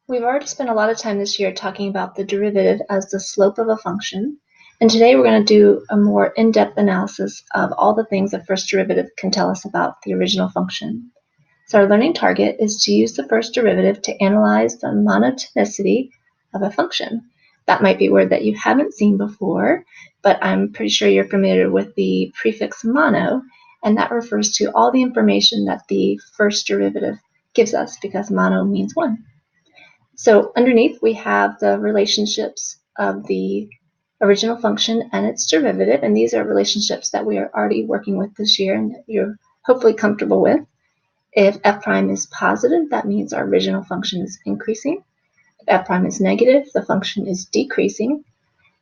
We've already spent a lot of time this year talking about the derivative as the slope of a function, and today we're going to do a more in-depth analysis of all the things a first derivative can tell us about the original function. So our learning target is to use the first derivative to analyze the monotonicity of a function. That might be a word that you haven't seen before, but I'm pretty sure you're familiar with the prefix mono, and that refers to all the information that the first derivative gives us because mono means one. So underneath we have the relationships of the original function and its derivative, and these are relationships that we are already working with this year and that you're hopefully comfortable with. If f prime is positive, that means our original function is increasing. If f prime is negative, the function is decreasing.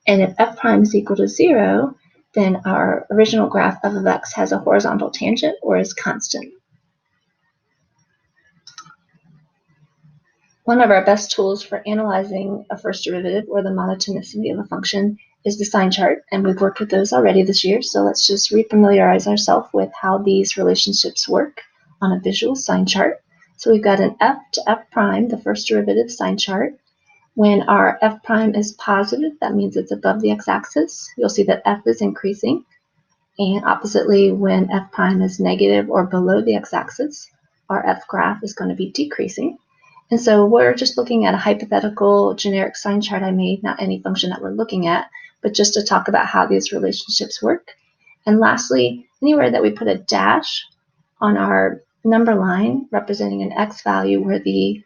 And if f prime is equal to 0, then our original graph f of x has a horizontal tangent or is constant. One of our best tools for analyzing a first derivative or the monotonicity of a function is the sign chart, and we've worked with those already this year, so let's just refamiliarize ourselves with how these relationships work on a visual sign chart. So we've got an f to f prime, the first derivative sign chart. When our f prime is positive, that means it's above the x-axis. You'll see that f is increasing, and oppositely, when f prime is negative or below the x-axis, our f graph is going to be decreasing. And so we're just looking at a hypothetical generic sign chart I made, not any function that we're looking at, but just to talk about how these relationships work. And lastly, anywhere that we put a dash on our number line representing an x value where the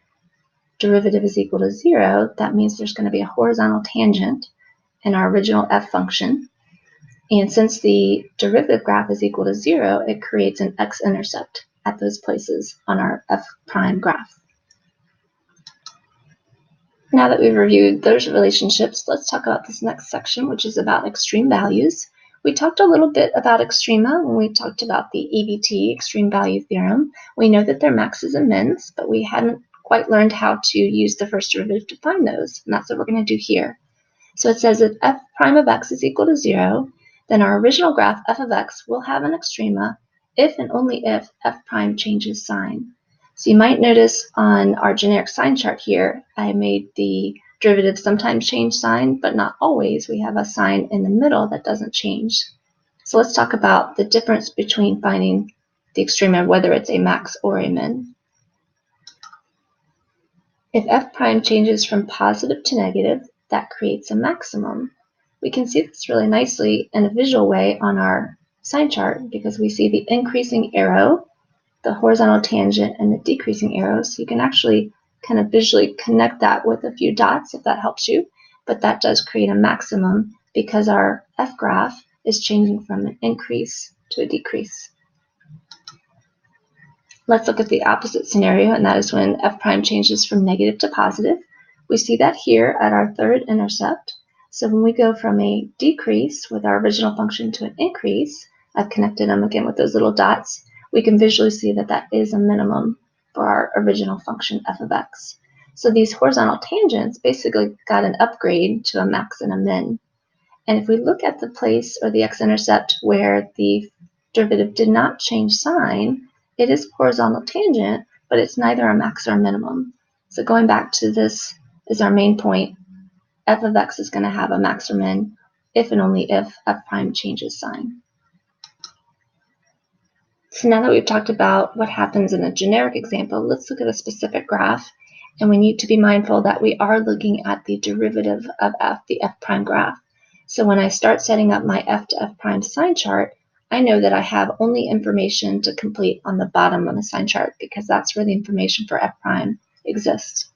derivative is equal to 0, that means there's going to be a horizontal tangent in our original f function. And since the derivative graph is equal to 0, it creates an x-intercept at those places on our f prime graph. Now that we've reviewed those relationships, let's talk about this next section, which is about extreme values. We talked a little bit about extrema when we talked about the EVT, extreme value theorem. We know that they're maxes and mins, but we hadn't quite learned how to use the first derivative to find those, and that's what we're going to do here. So it says if f prime of x is equal to 0, then our original graph f of x will have an extrema if and only if f prime changes sign. So you might notice on our generic sign chart here, I made the derivative sometimes change sign, but not always. We have a sign in the middle that doesn't change. So let's talk about the difference between finding the extrema, whether it's a max or a min. If f prime changes from positive to negative, that creates a maximum. We can see this really nicely in a visual way on our sign chart because we see the increasing arrow, the horizontal tangent, and the decreasing arrow. So you can actually kind of visually connect that with a few dots if that helps you, but that does create a maximum because our f graph is changing from an increase to a decrease. Let's look at the opposite scenario, and that is when f prime changes from negative to positive. We see that here at our third intercept. So when we go from a decrease with our original function to an increase, I've connected them again with those little dots, we can visually see that that is a minimum for our original function f of x. So these horizontal tangents basically got an upgrade to a max and a min. And if we look at the place or the x-intercept where the derivative did not change sign, it is horizontal tangent, but it's neither a max or a minimum. So going back to this is our main point. F of x is going to have a max or min if and only if f prime changes sign. So now that we've talked about what happens in a generic example, let's look at a specific graph. And we need to be mindful that we are looking at the derivative of f, the f prime graph. So when I start setting up my f to f prime sign chart, I know that I have only information to complete on the bottom of the sign chart because that's where the information for f prime exists.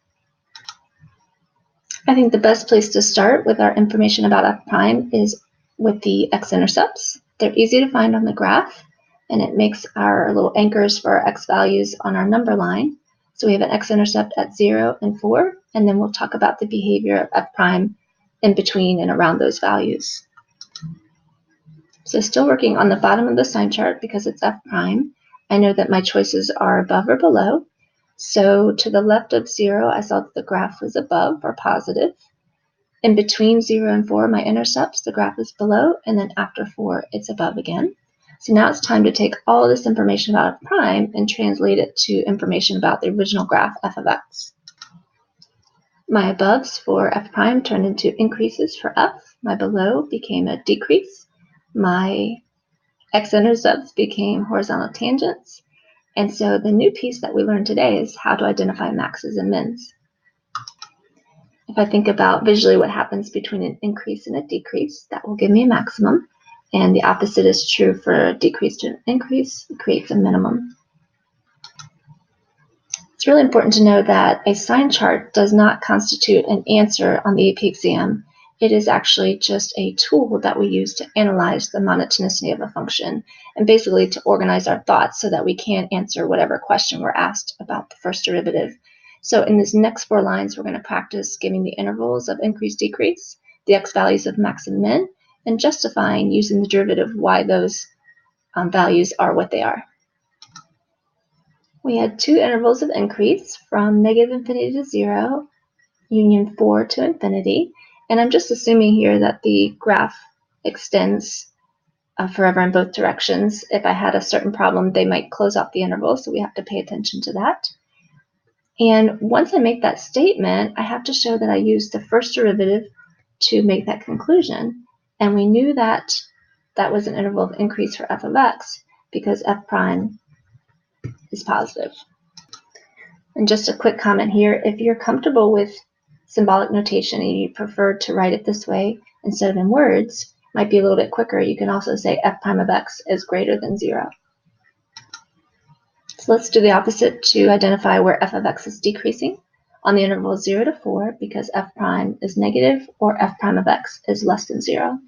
I think the best place to start with our information about f prime is with the x-intercepts. They're easy to find on the graph, and it makes our little anchors for our x values on our number line. So we have an x-intercept at 0 and 4, and then we'll talk about the behavior of f prime in between and around those values. So still working on the bottom of the sign chart because it's f prime. I know that my choices are above or below. So to the left of 0, I saw that the graph was above or positive. In between 0 and 4, my intercepts, the graph is below, and then after 4, it's above again. So now it's time to take all of this information about f prime and translate it to information about the original graph f of x. My aboves for f prime turned into increases for f. My below became a decrease. My x-intercepts became horizontal tangents. And so the new piece that we learned today is how to identify maxes and mins. If I think about visually what happens between an increase and a decrease, that will give me a maximum. And the opposite is true for a decrease to an increase. It creates a minimum. It's really important to know that a sign chart does not constitute an answer on the AP exam. It is actually just a tool that we use to analyze the monotonicity of a function and basically to organize our thoughts so that we can answer whatever question we're asked about the first derivative. So in these next 4 lines, we're going to practice giving the intervals of increase, decrease, the x values of max and min, and justifying using the derivative why those values are what they are. We had 2 intervals of increase from negative infinity to 0, union 4 to infinity. And I'm just assuming here that the graph extends forever in both directions. If I had a certain problem, they might close off the interval, so we have to pay attention to that. And once I make that statement, I have to show that I used the first derivative to make that conclusion. And we knew that that was an interval of increase for f of x because f prime is positive. And just a quick comment here, if you're comfortable with symbolic notation and you prefer to write it this way instead of in words, might be a little bit quicker, you can also say f prime of x is greater than 0. So let's do the opposite to identify where f of x is decreasing on the interval 0 to 4 because f prime is negative or f prime of x is less than 0.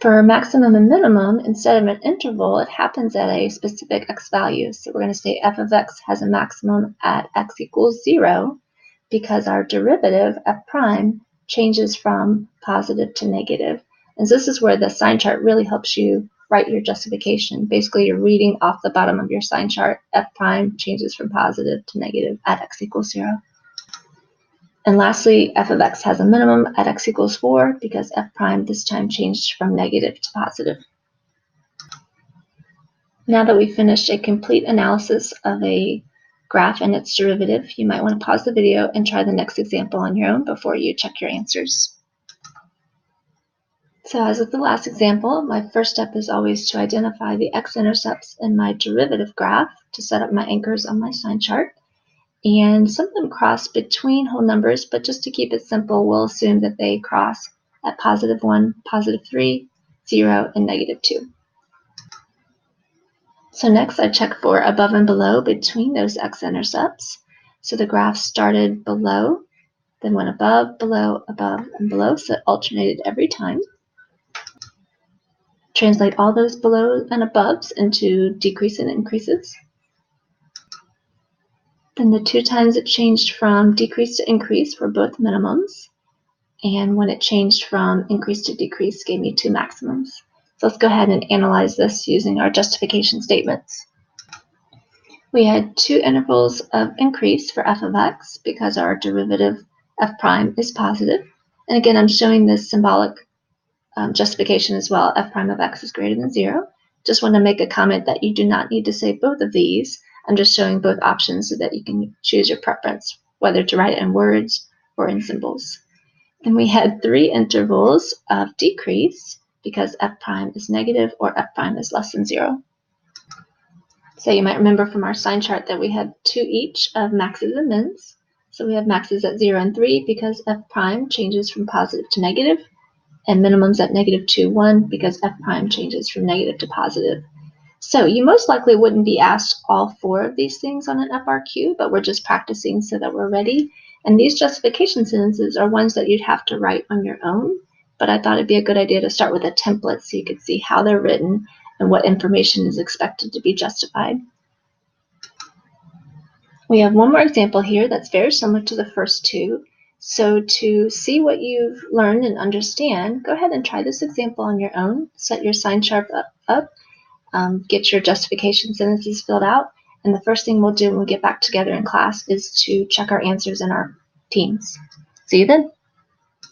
For maximum and minimum, instead of an interval, it happens at a specific x value. So we're going to say f of x has a maximum at x equals 0 because our derivative, f prime, changes from positive to negative. And so this is where the sign chart really helps you write your justification. Basically, you're reading off the bottom of your sign chart, f prime changes from positive to negative at x equals 0. And lastly, f of x has a minimum at x equals 4 because f prime this time changed from negative to positive. Now that we've finished a complete analysis of a graph and its derivative, you might want to pause the video and try the next example on your own before you check your answers. So as with the last example, my first step is always to identify the x-intercepts in my derivative graph to set up my anchors on my sign chart. And some of them cross between whole numbers, but just to keep it simple, we'll assume that they cross at positive 1, positive 3, 0, and negative 2. So next I check for above and below between those x-intercepts. So the graph started below, then went above, and below, so it alternated every time. Translate all those below and aboves into decrease and increases. Then the 2 times it changed from decrease to increase were both minimums. And when it changed from increase to decrease, gave me 2 maximums. So let's go ahead and analyze this using our justification statements. We had 2 intervals of increase for f of x because our derivative f prime is positive. And again, I'm showing this symbolic justification as well. F prime of x is greater than 0. Just want to make a comment that you do not need to say both of these. I'm just showing both options so that you can choose your preference, whether to write it in words or in symbols. Then we had 3 intervals of decrease because f prime is negative or f prime is less than 0. So you might remember from our sign chart that we had 2 each of maxes and mins. So we have maxes at 0 and 3 because f prime changes from positive to negative, and minimums at negative 2, 1 because f prime changes from negative to positive. So you most likely wouldn't be asked all 4 of these things on an FRQ, but we're just practicing so that we're ready. And these justification sentences are ones that you'd have to write on your own, but I thought it'd be a good idea to start with a template so you could see how they're written and what information is expected to be justified. We have one more example here that's very similar to the first 2. So to see what you've learned and understand, go ahead and try this example on your own. Set your sign chart up, get your justification sentences filled out, and the first thing we'll do when we get back together in class is to check our answers in our teams. See you then.